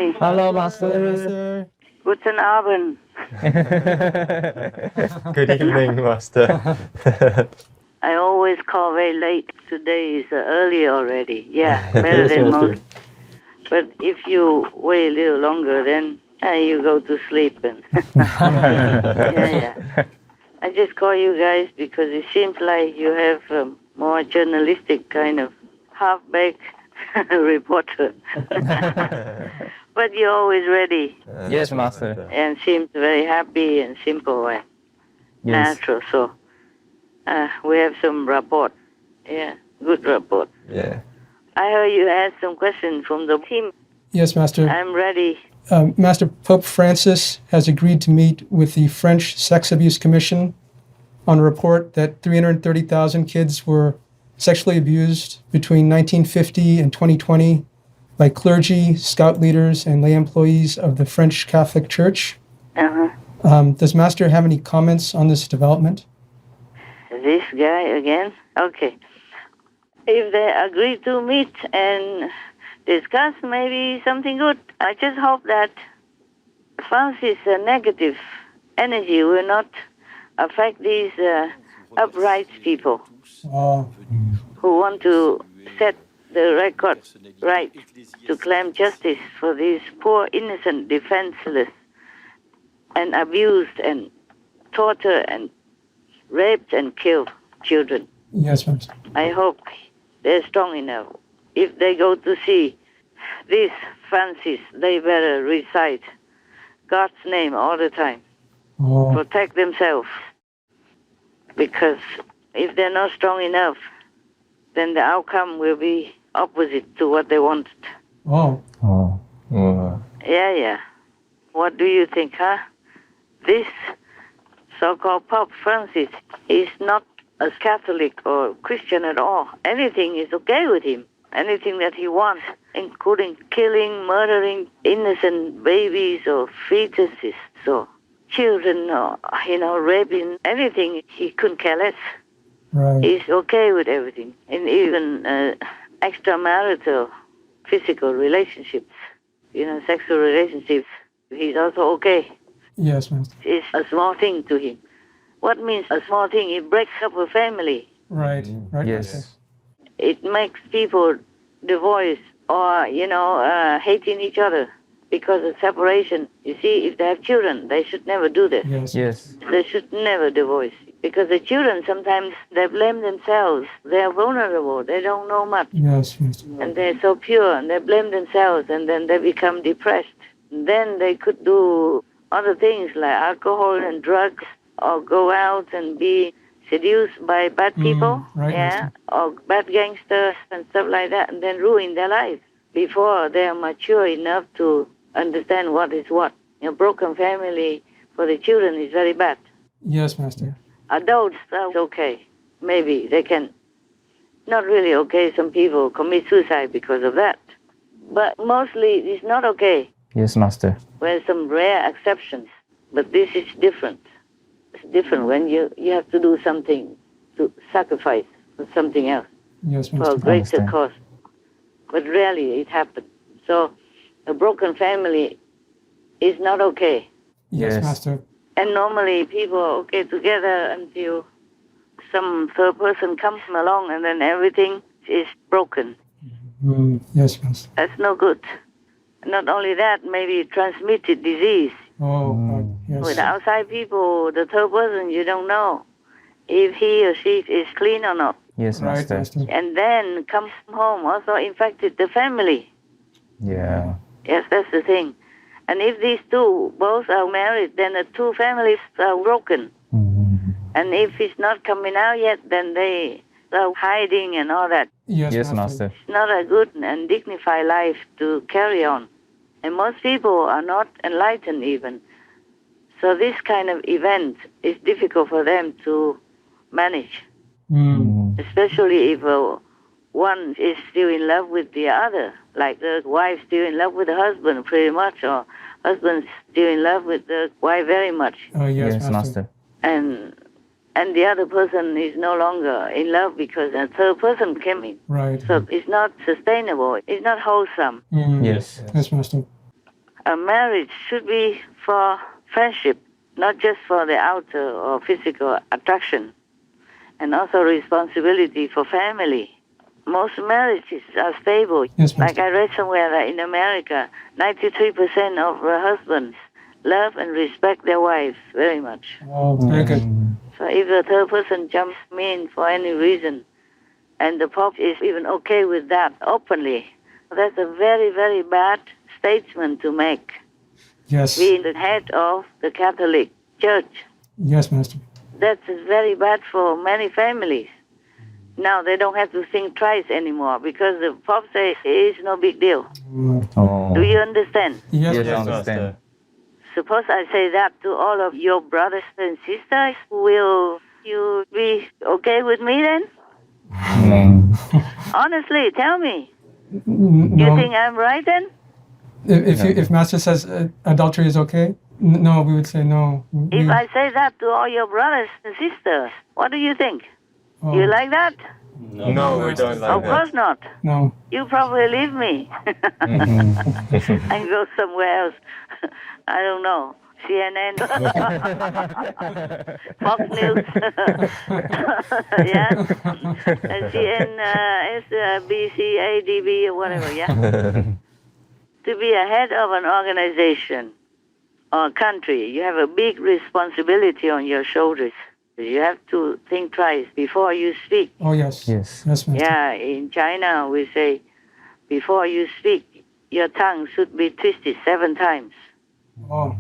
morning. Hello, Master. Guten Abend. Good evening, Master. I always call very late. Today is early already. Yeah, better than most. But if you wait a little longer, then you go to sleep. And yeah. I just call you guys because it seems like you have a more journalistic kind of half-baked reporter. But you're always ready. Yes, Master. And seems very happy and simple and natural. So we have some rapport. Yeah, good rapport. Yeah. I heard you asked some questions from the team. Yes, Master. I'm ready. Master, Pope Francis has agreed to meet with the French Sex Abuse Commission on a report that 330,000 kids were sexually abused between 1950 and 2020 by clergy, scout leaders, and lay employees of the French Catholic Church. Does Master have any comments on this development? This guy again? Okay. If they agree to meet and discuss maybe something good, I just hope that Francis' negative energy will not affect these upright people who want to set the record right to claim justice for these poor, innocent, defenseless, and abused and tortured and raped and killed children. Yes, Master. I hope they're strong enough. If they go to see this Francis, they better recite God's name all the time. Protect themselves. Because if they're not strong enough, then the outcome will be opposite to what they wanted. Yeah. What do you think, huh? This so-called Pope Francis is not a Catholic or Christian at all. Anything is okay with him. Anything that he wants, including killing, murdering innocent babies or fetuses or children or, raping, anything, he couldn't care less. Right. He's okay with everything. And even extramarital physical relationships, sexual relationships, he's also okay. Yes, Master. It's a small thing to him. What means a small thing? It breaks up a family. Right. Yes. It makes people divorce or, hating each other because of separation. You see, if they have children, they should never do this. Yes. They should never divorce. Because the children, sometimes they blame themselves. They are vulnerable. They don't know much. Yes, Master. And they're so pure, and they blame themselves, and then they become depressed. And then they could do other things like alcohol and drugs, or go out and be seduced by bad people, or bad gangsters and stuff like that, and then ruin their life before they are mature enough to understand what is what. A broken family for the children is very bad. Yes, Master. Adults are okay. Maybe they can. Not really okay. Some people commit suicide because of that. But mostly it's not okay. Yes, Master. There are some rare exceptions. But this is different. It's different when you have to do something, to sacrifice for something else. Yes, For a Master. greater cause. But rarely it happens. So a broken family is not okay. Yes, Master. And normally people are okay together until some third person comes along and then everything is broken. Yes, Master. That's no good. Not only that, maybe transmitted disease. Yes. With outside people, the third person, you don't know if he or she is clean or not. Yes, Master. And then comes home, also infected the family. Yeah. Yes, that's the thing. And if these two both are married, then the two families are broken. And if it's not coming out yet, then they are hiding and all that. Yes, Master. It's not a good and dignified life to carry on. And most people are not enlightened even. So this kind of event is difficult for them to manage. Especially if one is still in love with the other, like the wife still in love with the husband pretty much, or husband still in love with the wife very much. Yes, Master. And the other person is no longer in love because a third person came in. Right. So it's not sustainable. It's not wholesome. Yes. Yes, Master. A marriage should be for friendship, not just for the outer or physical attraction, and also responsibility for family. Most marriages are stable. Yes, like I read somewhere that in America, 93% of husbands love and respect their wives very much. Oh, very good. So if the third person jumps in for any reason, and the Pope is even okay with that openly, that's a very, very bad statement to make. Yes. Being the head of the Catholic Church, Yes, Master. that's very bad for many families. Now they don't have to think twice anymore because the Pope says it is no big deal. Oh. Do you understand? Yes, Yes, I Yes, understand. Master. Suppose I say that to all of your brothers and sisters, will you be okay with me then? No. Honestly, tell me. No. You think I'm right then? If Master says adultery is okay, no, we would say no. If I say that to all your brothers and sisters, what do you think? You like that? No, we don't like Of course that. not. No. You probably leave me and go somewhere else. I don't know. CNN, Fox News, yeah, CNBC, or whatever, yeah. To be a head of an organization or country, you have a big responsibility on your shoulders. You have to think twice before you speak. Oh, yes. Yes. Yes, Master. Yeah, in China we say, before you speak, your tongue should be twisted 7 times. Oh,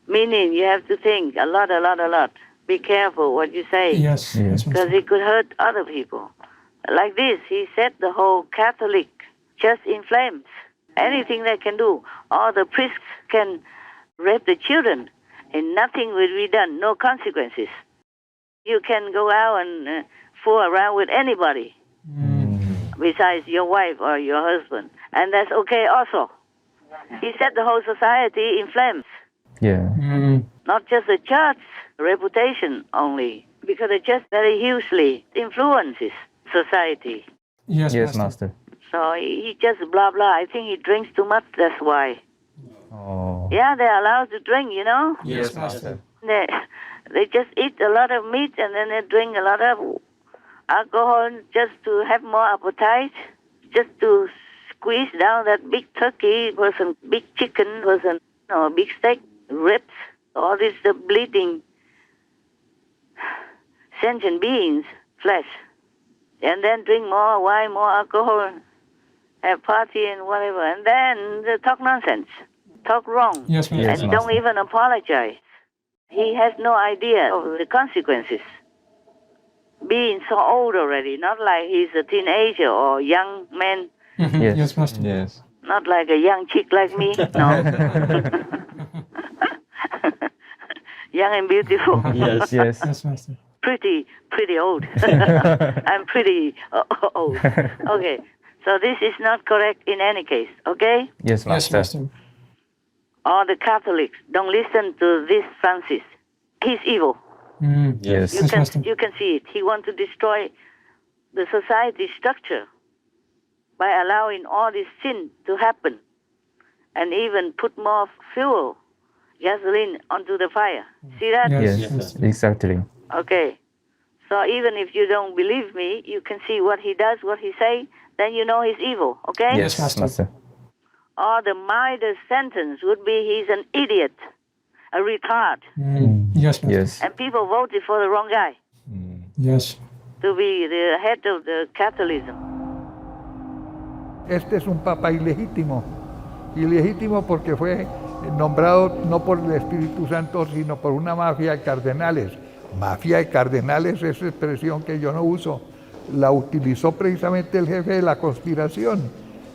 Meaning you have to think a lot. Be careful what you say. yes. Yeah. Yes, Because Master. it could hurt other people. Like this, he set the whole Catholic Church in flames. Anything they can do. All the priests can rape the children, and nothing will be done, no consequences. You can go out and fool around with anybody besides your wife or your husband, and that's okay also. He set the whole society in flames. Yeah. Not just the church reputation only, because the church very hugely influences society. Yes, Yes, Master. Master. So he just blah blah. I think he drinks too much. That's why. Oh. Yeah, they're allowed to drink. You know, Yes, Master. they just eat a lot of meat and then they drink a lot of alcohol just to have more appetite, just to squeeze down that big turkey person, big chicken person, or big steak, ribs, all this the bleeding sentient beings, flesh, and then drink more wine, more alcohol, have party and whatever, and then they talk nonsense, talk wrong, Yes, Master. Yes, and Master. don't even apologize. He has no idea of the consequences. Being so old already, not like he's a teenager or young man, Mhm. Yes. Yes, Master. Yes. not like a young chick like me, no. Young and beautiful. Yes. Yes. Yes, Master. pretty old. I'm pretty old. Okay, so this is not correct in any case, okay? Yes, Yes, Master. Master. All the Catholics, don't listen to this Francis. He's evil. Yes. You Yes, can Master. you can see it. He wants to destroy the society structure by allowing all this sin to happen and even put more fuel, gasoline onto the fire. See that? Yes, Yes. Master. Exactly. Okay. So even if you don't believe me, you can see what he does, what he say, then you know he's evil, okay? Yes, Master. Master. Or the mildest sentence would be he's an idiot, a retard. Yes, Master. Yes. And people voted for the wrong guy Yes. to be the head of the Catholicism. Este es un papa ilegítimo. Ilegítimo porque fue nombrado no por el Espíritu Santo, sino por una mafia de cardenales. Mafia de cardenales es expresión que yo no uso. La utilizó precisamente el jefe de la conspiración,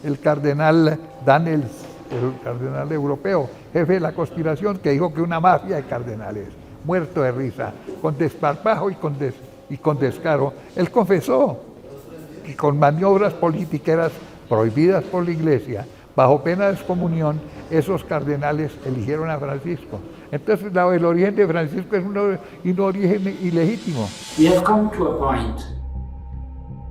el cardenal Daniels, el cardenal europeo, jefe de la conspiración, que dijo que una mafia de cardenales, muerto de risa, con desparpajo y con descaro. Él confesó que con maniobras politiqueras prohibidas por la Iglesia, bajo pena de excomunión, esos cardenales eligieron a Francisco. Entonces, el origen de Francisco es un origen ilegítimo. We have come to a point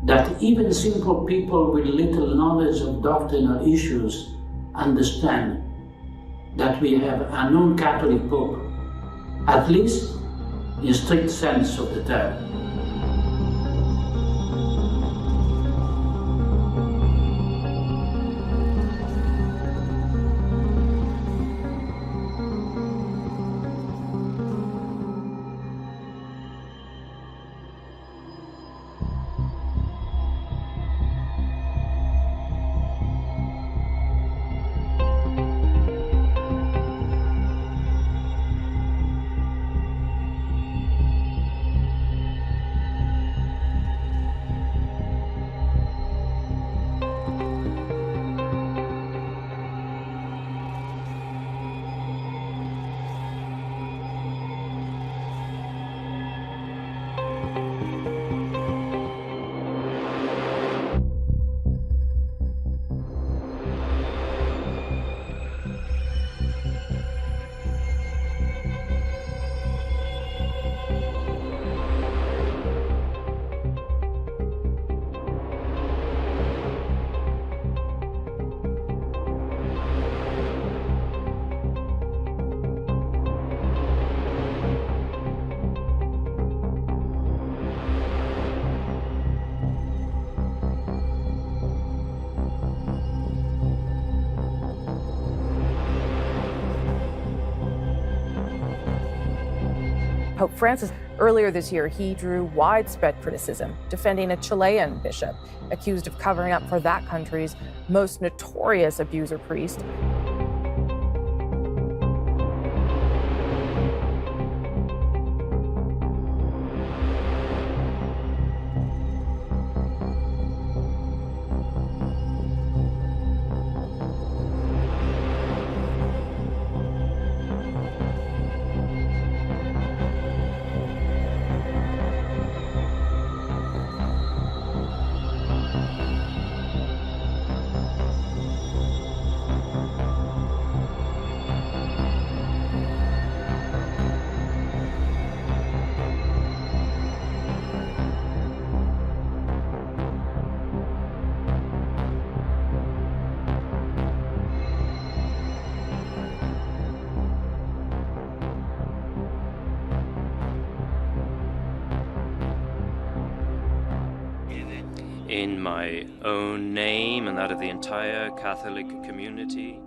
that even simple people with little knowledge of doctrinal issues understand that we have a non-Catholic Pope, at least in strict sense of the term. Pope Francis, earlier this year, he drew widespread criticism, defending a Chilean bishop accused of covering up for that country's most notorious abuser priest. In my own name and that of the entire Catholic community.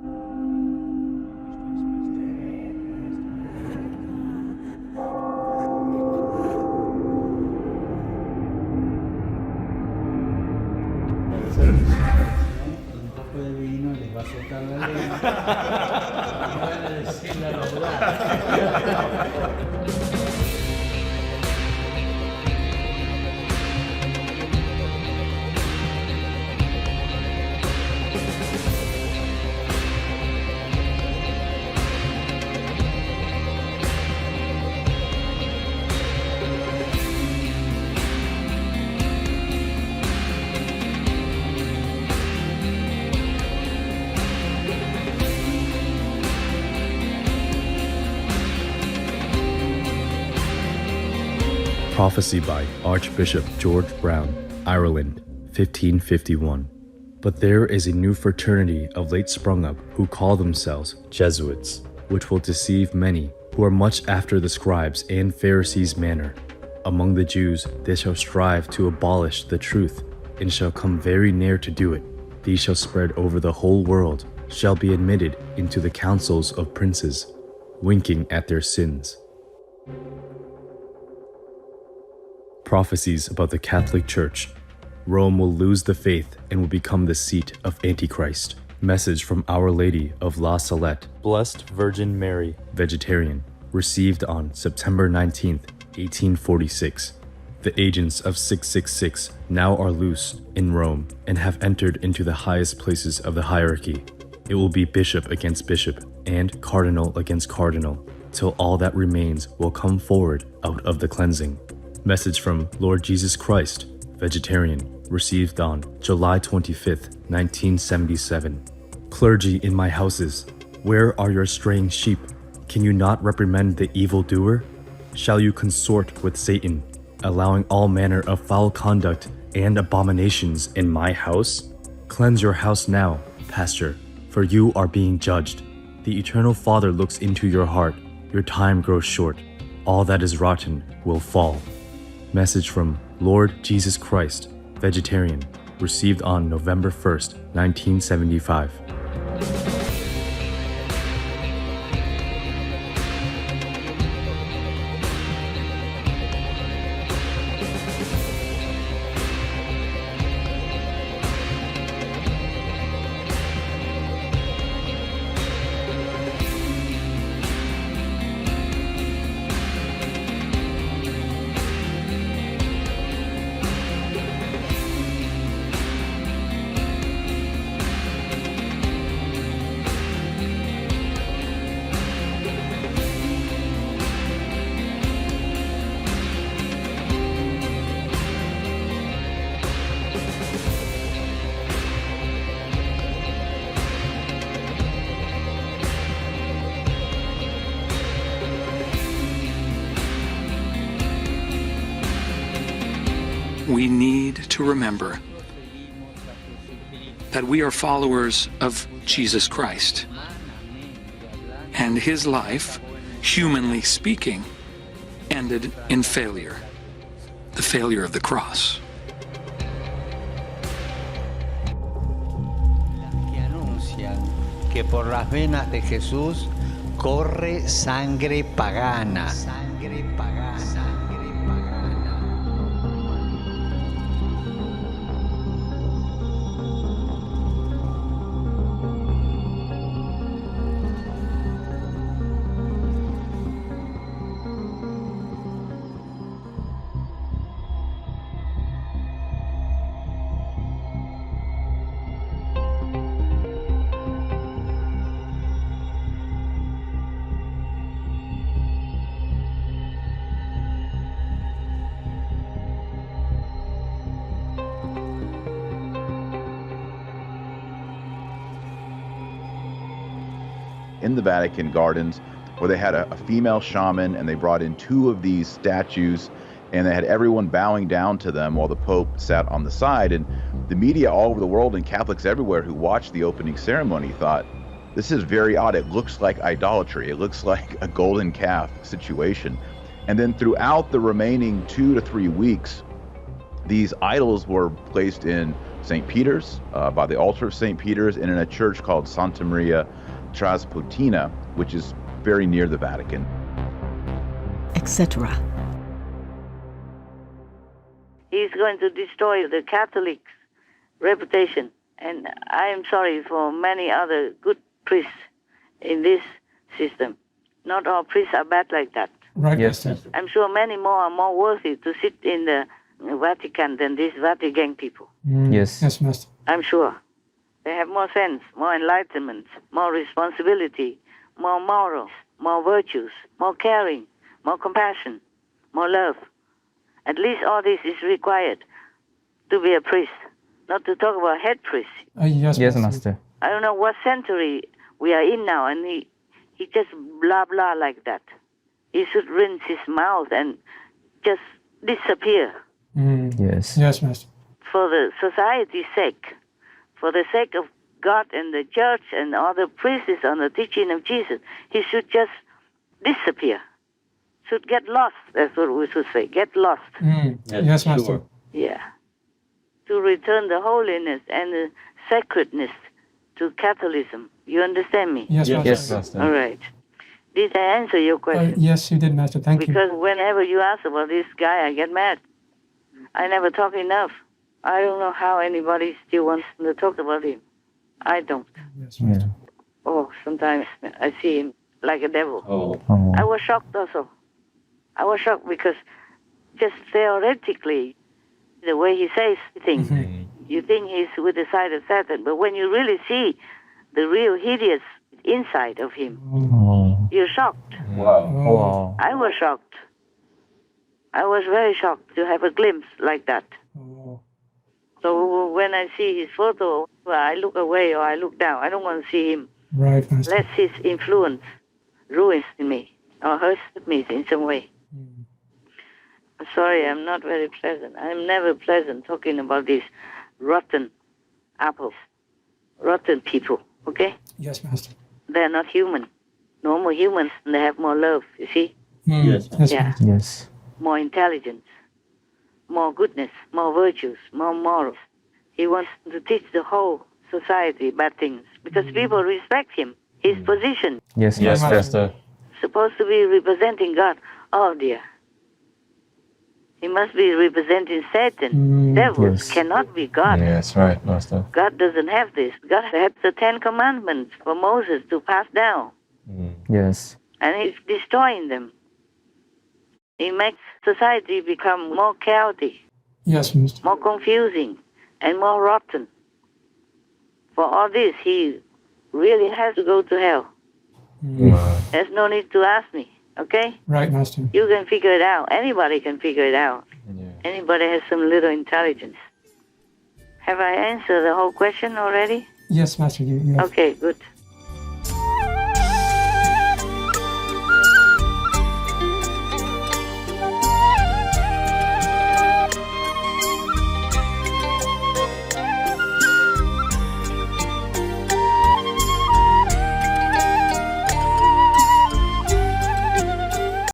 Prophecy by Archbishop George Brown, Ireland, 1551. But there is a new fraternity of late sprung up who call themselves Jesuits, which will deceive many who are much after the scribes and Pharisees' manner. Among the Jews they shall strive to abolish the truth, and shall come very near to do it. These shall spread over the whole world, shall be admitted into the councils of princes, winking at their sins. Prophecies about the Catholic Church. Rome will lose the faith and will become the seat of Antichrist. Message from Our Lady of La Salette, Blessed Virgin Mary, vegetarian, received on September 19th, 1846. The agents of 666 now are loose in Rome and have entered into the highest places of the hierarchy. It will be bishop against bishop and cardinal against cardinal, till all that remains will come forward out of the cleansing. Message from Lord Jesus Christ, vegetarian, received on July 25th, 1977. Clergy in my houses, where are your straying sheep? Can you not reprimand the evildoer? Shall you consort with Satan, allowing all manner of foul conduct and abominations in my house? Cleanse your house now, pastor, for you are being judged. The Eternal Father looks into your heart. Your time grows short. All that is rotten will fall. Message from Lord Jesus Christ, Vegetarian, received on November 1st, 1975. We need to remember that we are followers of Jesus Christ, and his life, humanly speaking, ended in failure, the failure of the cross. Que anuncian que por las venas de Jesús corre sangre pagana. Sangre pagana. Sangre pagana. In the Vatican gardens, where they had a female shaman, and they brought in 2 of these statues, and they had everyone bowing down to them while the Pope sat on the side. And the media all over the world and Catholics everywhere who watched the opening ceremony thought, this is very odd. It looks like idolatry. It looks like a golden calf situation. And then throughout the remaining 2 to 3 weeks, these idols were placed in St. Peter's, by the altar of St. Peter's, and in a church called Santa Maria Trasputina, which is very near the Vatican, etc. He's going to destroy the Catholic reputation, and I am sorry for many other good priests in this system. Not all priests are bad like that. Right. Yes. I'm sure many more are more worthy to sit in the Vatican than these Vatican people. Yes. Yes, Master. I'm sure. They have more sense, more enlightenment, more responsibility, more morals, more virtues, more caring, more compassion, more love. At least all this is required to be a priest, not to talk about head priest. Yes, Yes, Master. Master. I don't know what century we are in now, and he just blah blah like that. He should rinse his mouth and just disappear. Yes. Yes, Master. For the society's sake, for the sake of God and the church and all the priests on the teaching of Jesus, he should just disappear. Should get lost, that's what we should say, get lost. Yes, Master. Yeah. To return the holiness and the sacredness to Catholicism. You understand me? Yes, Master. Yes, Master. All right. Did I answer your question? Yes, you did, Master. Thank you. Because whenever you ask about this guy, I get mad. I never talk enough. I don't know how anybody still wants to talk about him. I don't. Yes, Master. Oh, sometimes I see him like a devil. Oh. I was shocked also. I was shocked because just theoretically, the way he says things, you think he's with the side of Satan. But when you really see the real hideous inside of him, you're shocked. Wow. I was shocked. I was very shocked to have a glimpse like that. So when I see his photo, well, I look away or I look down. I don't want to see him. Right, Master. Lest his influence ruins me or hurts me in some way. I'm sorry, I'm not very pleasant. I'm never pleasant talking about these rotten apples, rotten people, okay? Yes, Master. they're not human. Normal humans, they have more love, you see? Yes. Yeah. Yes. More intelligence, more goodness, more virtues, more morals. He wants to teach the whole society bad things because people respect him, his position. Yes, Yes, Master. Master. Supposed to be representing God. Oh dear. He must be representing Satan. Devils yes. cannot be God. Yes, right, Master. God doesn't have this. God had the 10 Commandments for Moses to pass down, Yes. and he's destroying them. He makes society become more chaotic, Yes, Master. more confusing, and more rotten. For all this, he really has to go to hell. There's no need to ask me, okay? Right, Master. You can figure it out. Anybody can figure it out. Anybody has some little intelligence. Have I answered the whole question already? Yes, Master. You have. Okay, good.